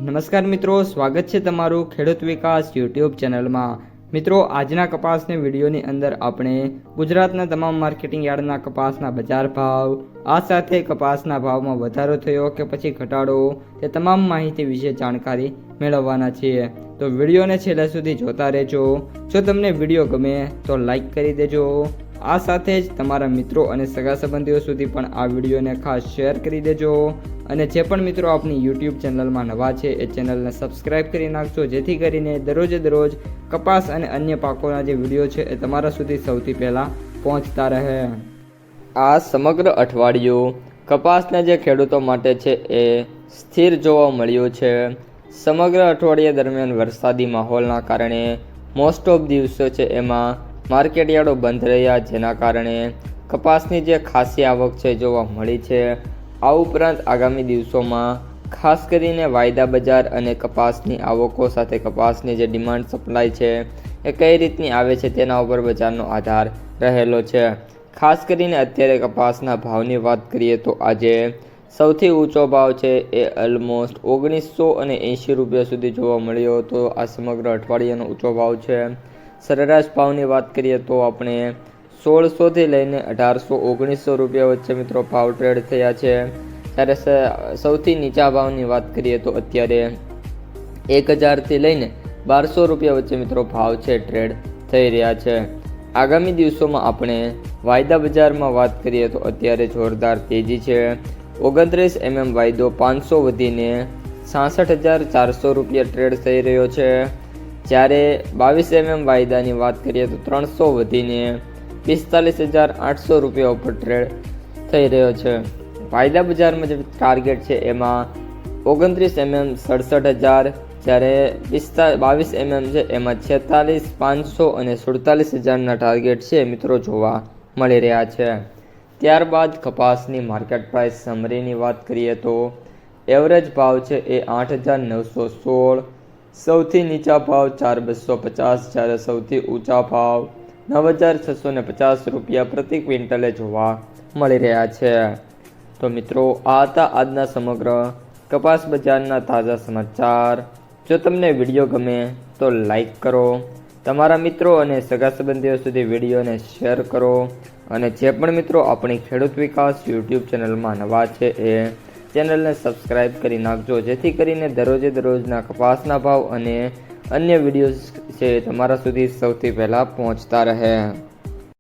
નમસ્કાર મિત્રો, સ્વાગત છે તમારું ખેડૂત વિકાસ યુટ્યુબ ચેનલમાં। મિત્રો, આજના કપાસની વિડીયોની અંદર આપણે ગુજરાતના તમામ માર્કેટિંગ યાર્ડના કપાસના બજાર ભાવ, આ સાથે કપાસના ભાવમાં વધારો થયો કે પછી ઘટાડો, તે તમામ માહિતી વિશે જાણકારી મેળવવાના છીએ। તો વિડીયોને છેલ્લે સુધી જોતા રહેજો। જો તમને વિડીયો ગમે તો લાઈક કરી દેજો। આ સાથે જ તમારા મિત્રો અને સગા સંબંધીઓ સુધી પણ આ વિડીયોને ખાસ શેર કરી દેજો। અને જે પણ મિત્રો આપણી યુટ્યુબ ચેનલમાં નવા છે એ ચેનલને સબસ્ક્રાઈબ કરી નાખજો, જેથી કરીને દરરોજ કપાસ અને અન્ય પાકોના જે વિડીયો છે એ તમારા સુધી સૌથી પહેલાં પહોંચતા રહે। આ સમગ્ર અઠવાડિયું કપાસના જે ખેડૂતો માટે છે એ સ્થિર જોવા મળ્યું છે। સમગ્ર અઠવાડિયા દરમિયાન વરસાદી માહોલના કારણે મોસ્ટ ઓફ દિવસો છે એમાં માર્કેટ યાર્ડો બંધ રહ્યા, જેના કારણે કપાસની જે ખાસી આવક છે જોવા મળી છે। આ ઉપરાંત આગામી દિવસોમાં ખાસ કરીને વાયદા બજાર અને કપાસની આવકો સાથે કપાસની જે ડિમાન્ડ સપ્લાય છે એ કઈ રીતની આવે છે તેના ઉપર બજારનો આધાર રહેલો છે। ખાસ કરીને અત્યારે કપાસના ભાવની વાત કરીએ તો આજે સૌથી ઊંચો ભાવ છે એ ઓલમોસ્ટ 1980 રૂપિયા સુધી જોવા મળ્યો હતો। આ સમગ્ર અઠવાડિયાનો ઊંચો ભાવ છે। સરેરાશ ભાવની વાત કરીએ તો આપણે 1600થી લઈને 1800-1900 રૂપિયા વચ્ચે મિત્રો ભાવ ટ્રેડ થયા છે। ત્યારે સૌથી નીચા ભાવની વાત કરીએ તો અત્યારે 1000થી લઈને 1200 રૂપિયા વચ્ચે મિત્રો ભાવ છે ટ્રેડ થઈ રહ્યા છે। આગામી દિવસોમાં આપણે વાયદા બજારમાં વાત કરીએ તો અત્યારે જોરદાર તેજી છે। 29 mm વાયદો 500 વધીને 66400 રૂપિયા ટ્રેડ થઈ રહ્યો છે। જ્યારે 22 mm વાયદાની વાત કરીએ તો 300 વધીને 45800 રૂપિયા ઉપર ટ્રેડ થઈ રહ્યો છે। વાયદા બજારમાં જે ટાર્ગેટ છે એમાં 29 mm 67000, જ્યારે 22 mm છે એમાં 46500 અને 47000ના ટાર્ગેટ છે મિત્રો જોવા મળી રહ્યા છે। ત્યારબાદ કપાસની માર્કેટ પ્રાઇસ સમરીની વાત કરીએ તો એવરેજ ભાવ છે એ 8916, સૌથી નીચા ભાવ 4250, જ્યારે સૌથી ઊંચા ભાવ 9650 રૂપિયા પ્રતિ ક્વિન્ટલે જોવા મળી રહ્યા છે। તો મિત્રો, આ હતા આજના સમગ્ર કપાસ બજારના તાજા સમાચાર। જો તમને વિડીયો ગમે તો લાઈક કરો, તમારા મિત્રો અને સગા સંબંધીઓ સુધી વિડીયોને શેર કરો, અને જે પણ મિત્રો આપણી ખેડૂત વિકાસ યુટ્યુબ ચેનલમાં નવા છે એ ચેનલને સબસ્ક્રાઈબ કરી નાખજો, જેથી કરીને દરરોજના કપાસના ભાવ અને અન્ય વિડીયોઝ છે તમારા સુધી સૌથી પહેલાં પહોંચતા રહે।